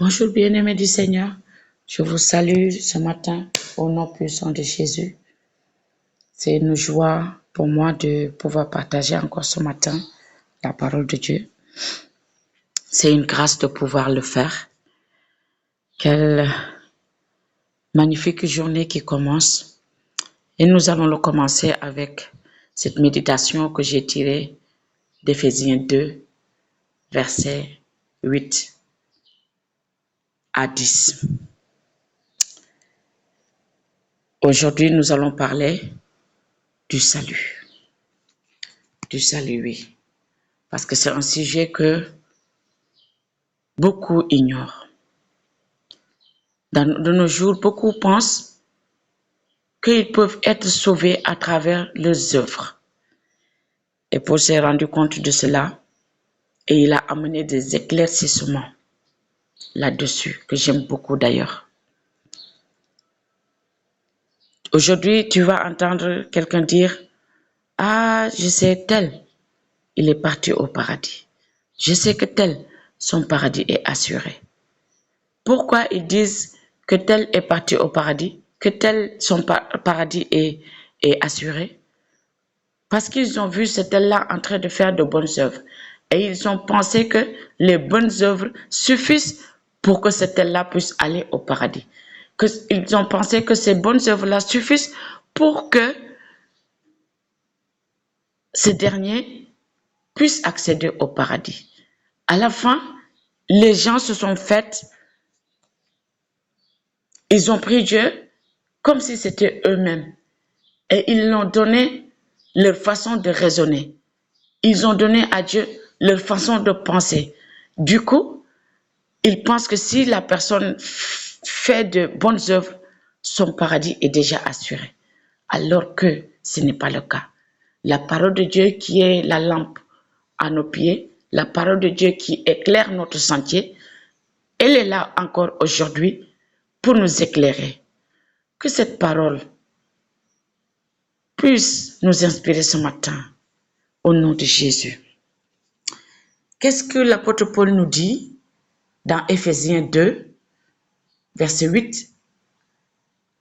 Bonjour bien-aimés du Seigneur, je vous salue ce matin au nom puissant de Jésus. C'est une joie pour moi de pouvoir partager encore ce matin la parole de Dieu. C'est une grâce de pouvoir le faire. Quelle magnifique journée qui commence. Et nous allons le commencer avec cette méditation que j'ai tirée d'Éphésiens 2, versets 8 à 10. Aujourd'hui, nous allons parler du salut. Du salut, oui. Parce que c'est un sujet que beaucoup ignorent. De nos jours, beaucoup pensent qu'ils peuvent être sauvés à travers leurs œuvres. Et Paul s'est rendu compte de cela et il a amené des éclaircissements là-dessus, que j'aime beaucoup d'ailleurs. Aujourd'hui, tu vas entendre quelqu'un dire « Ah, je sais tel, il est parti au paradis. Je sais que tel, son paradis est assuré. » Pourquoi ils disent que tel est parti au paradis, que tel son paradis est assuré? Parce qu'ils ont vu ce tel-là en train de faire de bonnes œuvres. Et ils ont pensé que les bonnes œuvres suffisent pour que ce tel-là puisse aller au paradis. Ils ont pensé que ces bonnes œuvres-là suffisent pour que ce dernier puisse accéder au paradis. À la fin, les gens se sont fait, ils ont pris Dieu comme si c'était eux-mêmes. Et ils l'ont donné leur façon de raisonner. Ils ont donné à Dieu leur façon de penser. Du coup, ils pensent que si la personne fait de bonnes œuvres, son paradis est déjà assuré. Alors que ce n'est pas le cas. La parole de Dieu qui est la lampe à nos pieds, la parole de Dieu qui éclaire notre sentier, elle est là encore aujourd'hui pour nous éclairer. Que cette parole puisse nous inspirer ce matin au nom de Jésus. Qu'est-ce que l'apôtre Paul nous dit dans Éphésiens 2, verset 8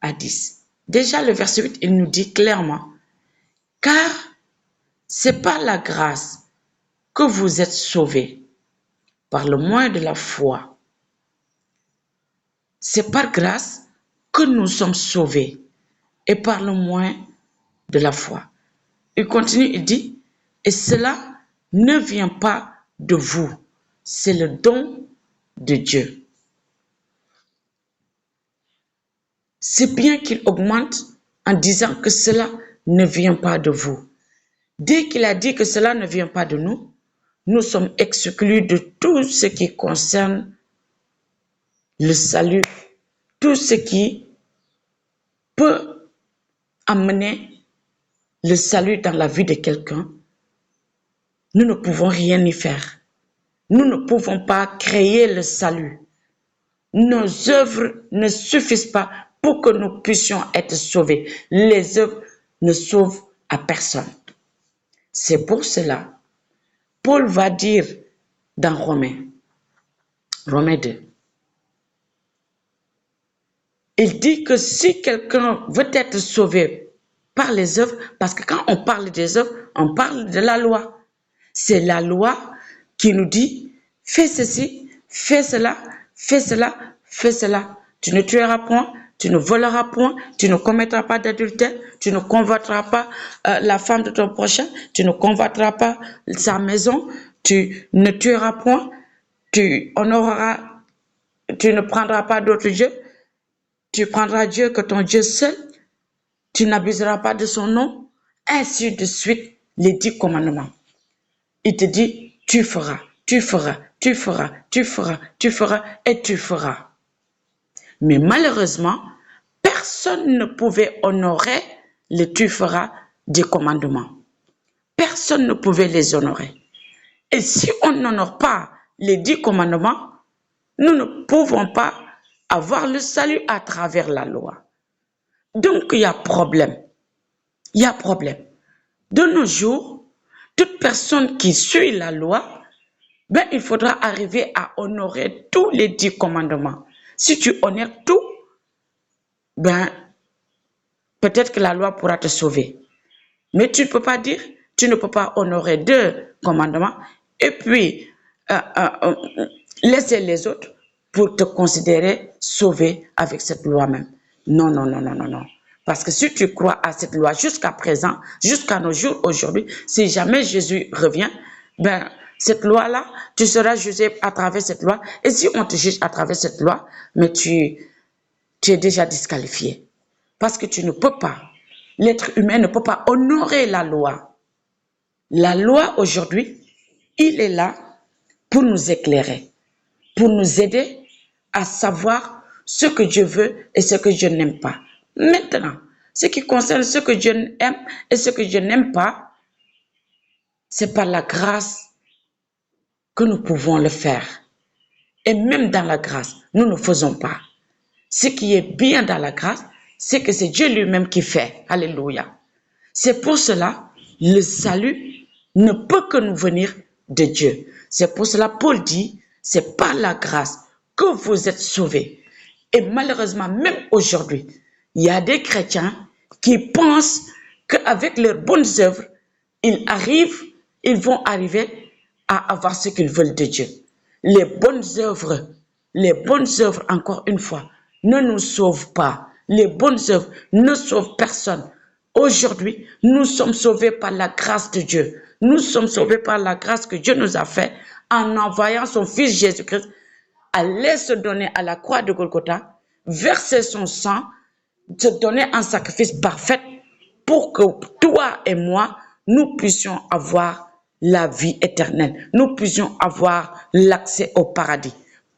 à 10? Déjà, le verset 8, il nous dit clairement, « Car c'est par la grâce que vous êtes sauvés, par le moyen de la foi. » C'est par grâce que nous sommes sauvés et par le moyen de la foi. Il continue, il dit, « Et cela ne vient pas de vous, c'est le don de Dieu. » C'est bien qu'il augmente en disant que cela ne vient pas de vous. Dès qu'il a dit que cela ne vient pas de nous, nous sommes exclus de tout ce qui concerne le salut, tout ce qui peut amener le salut dans la vie de quelqu'un. Nous ne pouvons rien y faire. Nous ne pouvons pas créer le salut. Nos œuvres ne suffisent pas pour que nous puissions être sauvés. Les œuvres ne sauvent à personne. C'est pour cela, Paul va dire dans Romains 2, il dit que si quelqu'un veut être sauvé par les œuvres, parce que quand on parle des œuvres, on parle de la loi. C'est la loi qui nous dit, fais ceci, fais cela, fais cela, fais cela. Tu ne tueras point, tu ne voleras point, tu ne commettras pas d'adultère, tu ne convoiteras pas la femme de ton prochain, tu ne convoiteras pas sa maison, tu ne tueras point, tu ne prendras pas d'autre Dieu, tu prendras Dieu que ton Dieu seul, tu n'abuseras pas de son nom, ainsi de suite, les 10 commandements. Il te dit, tu feras, tu feras, tu feras, tu feras, tu feras et tu feras. Mais malheureusement, personne ne pouvait honorer les tu feras des commandements. Personne ne pouvait les honorer. Et si on n'honore pas les 10 commandements, nous ne pouvons pas avoir le salut à travers la loi. Donc, il y a problème. Il y a problème. De nos jours, toute personne qui suit la loi ben, il faudra arriver à honorer tous les 10 commandements. Si tu honores tout, ben, peut-être que la loi pourra te sauver. Mais tu ne peux pas dire, tu ne peux pas honorer 2 commandements et puis laisser les autres pour te considérer sauvé avec cette loi même. Non, non, non, non, non, non. Parce que si tu crois à cette loi jusqu'à présent, jusqu'à nos jours aujourd'hui, si jamais Jésus revient, ben, cette loi-là, tu seras jugé à travers cette loi. Et si on te juge à travers cette loi, mais tu es déjà disqualifié. Parce que tu ne peux pas. L'être humain ne peut pas honorer la loi. La loi aujourd'hui, il est là pour nous éclairer, pour nous aider à savoir ce que Dieu veut et ce que je n'aime pas. Maintenant, ce qui concerne ce que Dieu aime et ce que je n'aime pas, c'est par la grâce que nous pouvons le faire. Et même dans la grâce, nous ne faisons pas. Ce qui est bien dans la grâce, c'est que c'est Dieu lui-même qui fait. Alléluia. C'est pour cela, le salut ne peut que nous venir de Dieu. C'est pour cela, Paul dit, c'est par la grâce que vous êtes sauvés. Et malheureusement, même aujourd'hui, il y a des chrétiens qui pensent qu'avec leurs bonnes œuvres, ils vont arriver à avoir ce qu'ils veulent de Dieu. Les bonnes œuvres, encore une fois, ne nous sauvent pas. Les bonnes œuvres ne sauvent personne. Aujourd'hui, nous sommes sauvés par la grâce de Dieu. Nous sommes sauvés par la grâce que Dieu nous a faite en envoyant son Fils Jésus-Christ aller se donner à la croix de Golgotha, verser son sang, se donner un sacrifice parfait pour que toi et moi, nous puissions avoir la vie éternelle. Nous puissions avoir l'accès au paradis.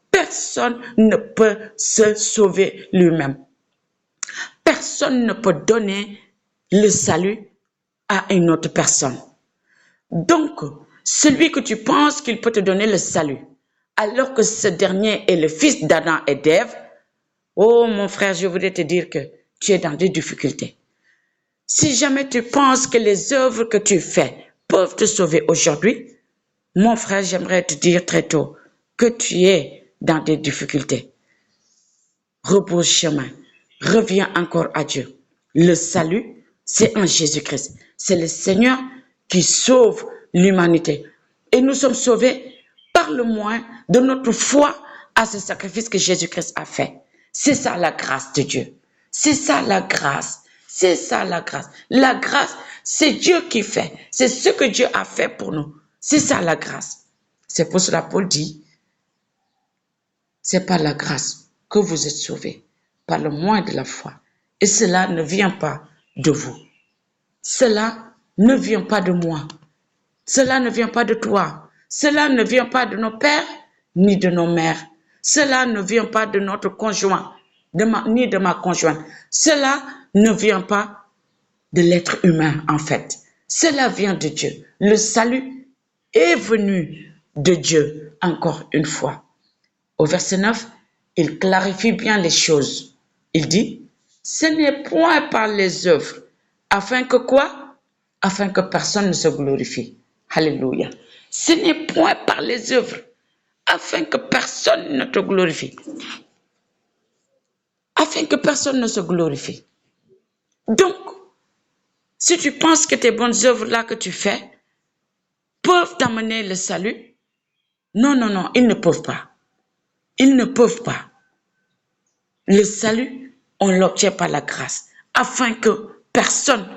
Personne ne peut se sauver lui-même. Personne ne peut donner le salut à une autre personne. Donc, celui que tu penses qu'il peut te donner le salut, alors que ce dernier est le fils d'Adam et d'Ève, oh mon frère, je voudrais te dire que tu es dans des difficultés. Si jamais tu penses que les œuvres que tu fais peuvent te sauver aujourd'hui, mon frère, j'aimerais te dire très tôt que tu es dans des difficultés. Repose chemin, reviens encore à Dieu. Le salut, c'est en Jésus-Christ. C'est le Seigneur qui sauve l'humanité. Et nous sommes sauvés par le moyen de notre foi à ce sacrifice que Jésus-Christ a fait. C'est ça la grâce de Dieu. C'est ça la grâce. C'est ça la grâce. La grâce, c'est Dieu qui fait. C'est ce que Dieu a fait pour nous. C'est ça la grâce. C'est pour cela Paul dit, c'est par la grâce que vous êtes sauvés, par le moyen de la foi. Et cela ne vient pas de vous. Cela ne vient pas de moi. Cela ne vient pas de toi. Cela ne vient pas de nos pères ni de nos mères. Cela ne vient pas de notre conjoint, ni de ma conjointe. Cela ne vient pas de l'être humain, en fait. Cela vient de Dieu. Le salut est venu de Dieu, encore une fois. Au verset 9, il clarifie bien les choses. Il dit, ce n'est point par les œuvres, afin que quoi? Afin que personne ne se glorifie. Alléluia. Ce n'est point par les œuvres, afin que personne ne te glorifie. Afin que personne ne se glorifie. Donc, si tu penses que tes bonnes œuvres-là que tu fais peuvent t'amener le salut, non, non, non, ils ne peuvent pas. Ils ne peuvent pas. Le salut, on l'obtient par la grâce, afin que personne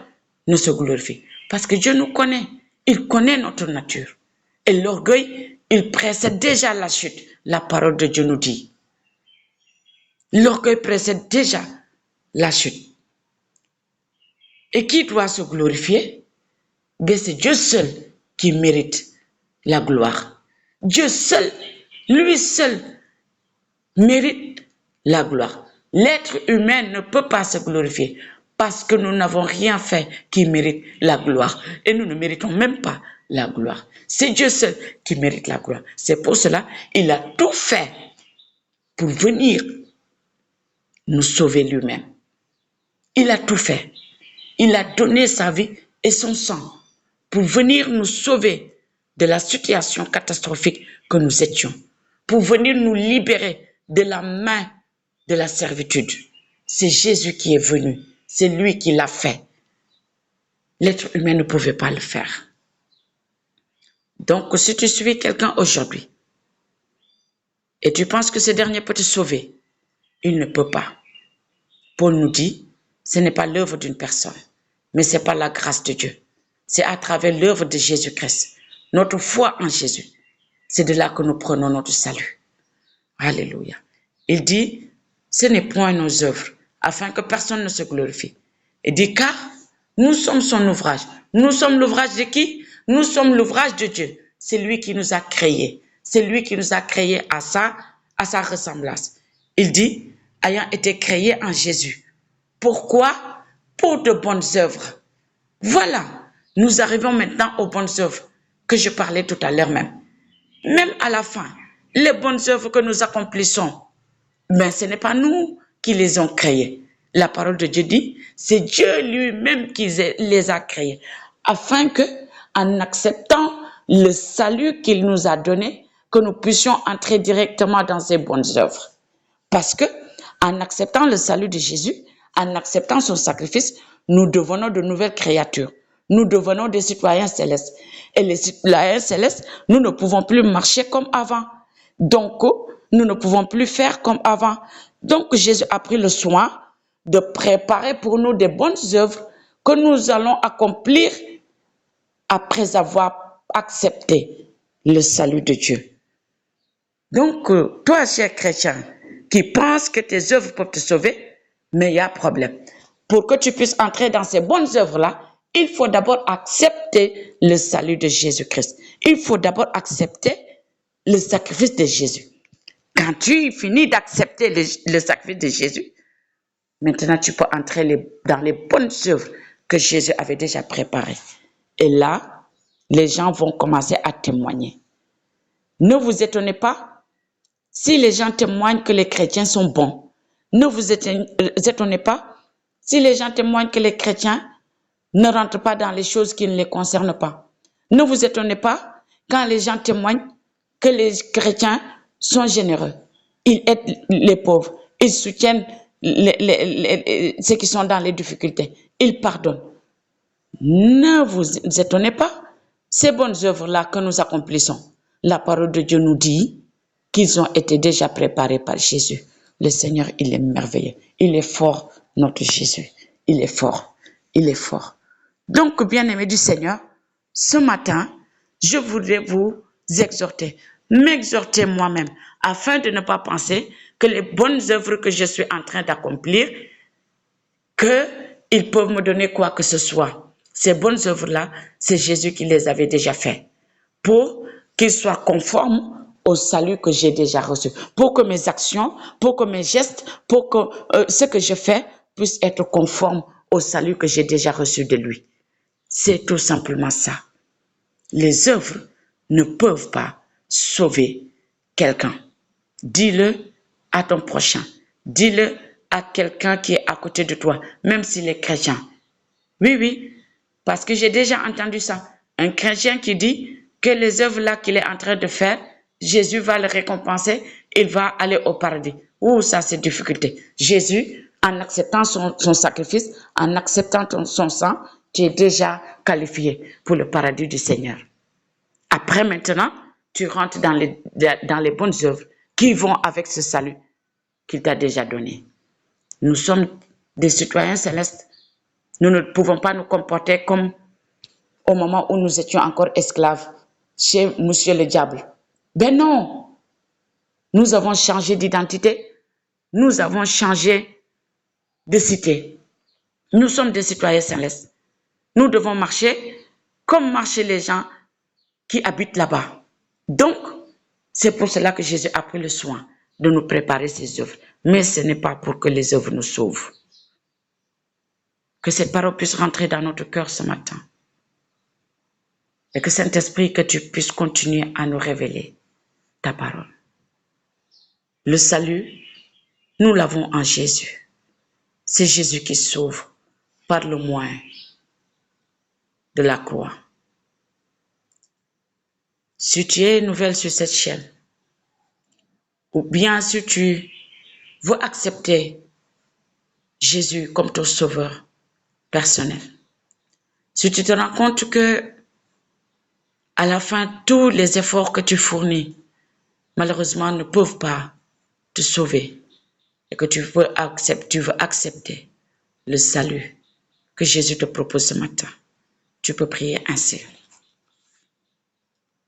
ne se glorifie. Parce que Dieu nous connaît. Il connaît notre nature. Et l'orgueil, il précède déjà la chute. La parole de Dieu nous dit. L'orgueil précède déjà la chute. Et qui doit se glorifier? Bien, c'est Dieu seul qui mérite la gloire. Dieu seul, lui seul, mérite la gloire. L'être humain ne peut pas se glorifier parce que nous n'avons rien fait qui mérite la gloire. Et nous ne méritons même pas la gloire. C'est Dieu seul qui mérite la gloire. C'est pour cela qu'il a tout fait pour venir nous sauver lui-même. Il a tout fait. Il a donné sa vie et son sang pour venir nous sauver de la situation catastrophique que nous étions, pour venir nous libérer de la main de la servitude. C'est Jésus qui est venu, c'est lui qui l'a fait. L'être humain ne pouvait pas le faire. Donc, si tu suis quelqu'un aujourd'hui et tu penses que ce dernier peut te sauver, il ne peut pas. Paul nous dit, ce n'est pas l'œuvre d'une personne, mais c'est par la grâce de Dieu. C'est à travers l'œuvre de Jésus-Christ, notre foi en Jésus. C'est de là que nous prenons notre salut. Alléluia. Il dit, ce n'est point nos œuvres, afin que personne ne se glorifie. Il dit, car nous sommes son ouvrage. Nous sommes l'ouvrage de qui? Nous sommes l'ouvrage de Dieu. C'est lui qui nous a créés. C'est lui qui nous a créés à sa ressemblance. Il dit, ayant été créés en Jésus. Pourquoi? Pour de bonnes œuvres. Voilà, nous arrivons maintenant aux bonnes œuvres que je parlais tout à l'heure même. Même à la fin, les bonnes œuvres que nous accomplissons, mais ce n'est pas nous qui les avons créées. La parole de Dieu dit, c'est Dieu lui-même qui les a créées, afin que, en acceptant le salut qu'il nous a donné, que nous puissions entrer directement dans ces bonnes œuvres. Parce que, en acceptant le salut de Jésus, en acceptant son sacrifice, nous devenons de nouvelles créatures. Nous devenons des citoyens célestes. Et les citoyens célestes, nous ne pouvons plus marcher comme avant. Donc, nous ne pouvons plus faire comme avant. Donc, Jésus a pris le soin de préparer pour nous des bonnes œuvres que nous allons accomplir après avoir accepté le salut de Dieu. Donc, toi, cher chrétien, qui penses que tes œuvres peuvent te sauver, mais il y a un problème. Pour que tu puisses entrer dans ces bonnes œuvres-là, il faut d'abord accepter le salut de Jésus-Christ. Il faut d'abord accepter le sacrifice de Jésus. Quand tu finis d'accepter le sacrifice de Jésus, maintenant tu peux entrer dans les bonnes œuvres que Jésus avait déjà préparées. Et là, les gens vont commencer à témoigner. Ne vous étonnez pas si les gens témoignent que les chrétiens sont bons. Ne vous étonnez pas si les gens témoignent que les chrétiens ne rentrent pas dans les choses qui ne les concernent pas. Ne vous étonnez pas quand les gens témoignent que les chrétiens sont généreux. Ils aident les pauvres. Ils soutiennent ceux qui sont dans les difficultés. Ils pardonnent. Ne vous étonnez pas. Ces bonnes œuvres-là que nous accomplissons, la parole de Dieu nous dit qu'ils ont été déjà préparés par Jésus. Le Seigneur, il est merveilleux. Il est fort, notre Jésus. Il est fort. Il est fort. Donc, bien-aimés du Seigneur, ce matin, je voudrais vous exhorter, m'exhorter moi-même, afin de ne pas penser que les bonnes œuvres que je suis en train d'accomplir, qu'ils peuvent me donner quoi que ce soit. Ces bonnes œuvres-là, c'est Jésus qui les avait déjà faites, pour qu'ils soient conformes au salut que j'ai déjà reçu, pour que mes actions, pour que mes gestes, pour que ce que je fais puisse être conforme au salut que j'ai déjà reçu de lui. C'est tout simplement ça. Les œuvres ne peuvent pas sauver quelqu'un. Dis-le à ton prochain. Dis-le à quelqu'un qui est à côté de toi, même s'il est chrétien. Oui, parce que j'ai déjà entendu ça. Un chrétien qui dit que les œuvres-là qu'il est en train de faire, Jésus va le récompenser, il va aller au paradis. Ouh, ça c'est difficulté. Jésus, en acceptant son sacrifice, en acceptant son sang, tu es déjà qualifié pour le paradis du Seigneur. Après maintenant, tu rentres dans les bonnes œuvres qui vont avec ce salut qu'il t'a déjà donné. Nous sommes des citoyens célestes. Nous ne pouvons pas nous comporter comme au moment où nous étions encore esclaves chez Monsieur le Diable. Ben non, nous avons changé d'identité, nous avons changé de cité. Nous sommes des citoyens célestes. Nous devons marcher comme marchaient les gens qui habitent là-bas. Donc, c'est pour cela que Jésus a pris le soin de nous préparer ces œuvres. Mais ce n'est pas pour que les œuvres nous sauvent. Que cette parole puisse rentrer dans notre cœur ce matin. Et que Saint-Esprit, que tu puisses continuer à nous révéler ta parole. Le salut, nous l'avons en Jésus. C'est Jésus qui sauve par le moyen de la croix. Si tu es nouvelle sur cette chaîne, ou bien si tu veux accepter Jésus comme ton sauveur personnel, si tu te rends compte que à la fin, tous les efforts que tu fournis, malheureusement, ne peuvent pas te sauver et que tu veux accepter le salut que Jésus te propose ce matin, tu peux prier ainsi.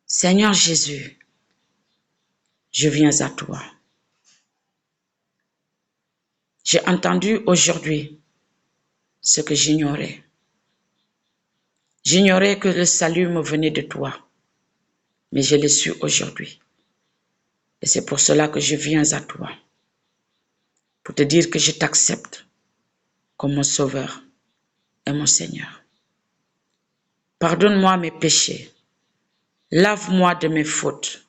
Seigneur Jésus, je viens à toi. J'ai entendu aujourd'hui ce que j'ignorais. J'ignorais que le salut me venait de toi, mais je l'ai su aujourd'hui. Et c'est pour cela que je viens à toi, pour te dire que je t'accepte comme mon sauveur et mon Seigneur. Pardonne-moi mes péchés, lave-moi de mes fautes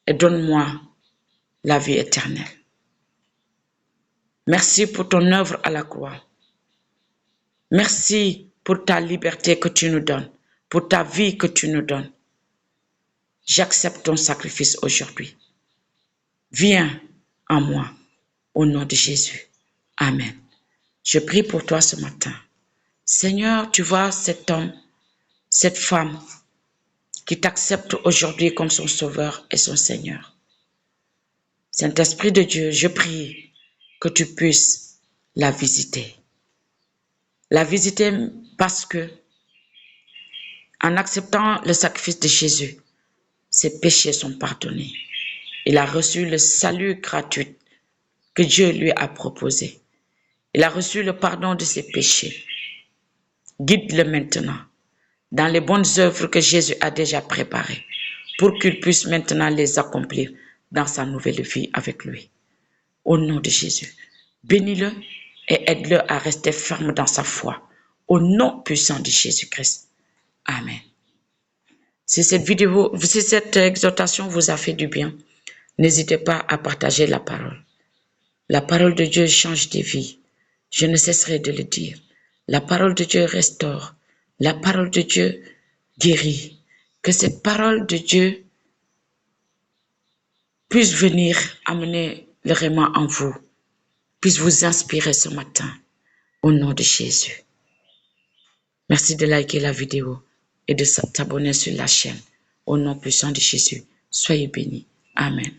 et donne-moi la vie éternelle. Merci pour ton œuvre à la croix. Merci pour ta liberté que tu nous donnes, pour ta vie que tu nous donnes. J'accepte ton sacrifice aujourd'hui. Viens en moi, au nom de Jésus. Amen. Je prie pour toi ce matin. Seigneur, tu vois cet homme, cette femme qui t'accepte aujourd'hui comme son sauveur et son Seigneur. Saint-Esprit de Dieu, je prie que tu puisses la visiter. La visiter parce que, en acceptant le sacrifice de Jésus, ses péchés sont pardonnés. Il a reçu le salut gratuit que Dieu lui a proposé. Il a reçu le pardon de ses péchés. Guide-le maintenant dans les bonnes œuvres que Jésus a déjà préparées pour qu'il puisse maintenant les accomplir dans sa nouvelle vie avec lui. Au nom de Jésus, bénis-le et aide-le à rester ferme dans sa foi. Au nom puissant de Jésus-Christ. Amen. Si cette exhortation vous a fait du bien, n'hésitez pas à partager la parole. La parole de Dieu change des vies. Je ne cesserai de le dire. La parole de Dieu restaure. La parole de Dieu guérit. Que cette parole de Dieu puisse venir amener le réma en vous, puisse vous inspirer ce matin, au nom de Jésus. Merci de liker la vidéo et de s'abonner sur la chaîne. Au nom puissant de Jésus, soyez bénis. Amen.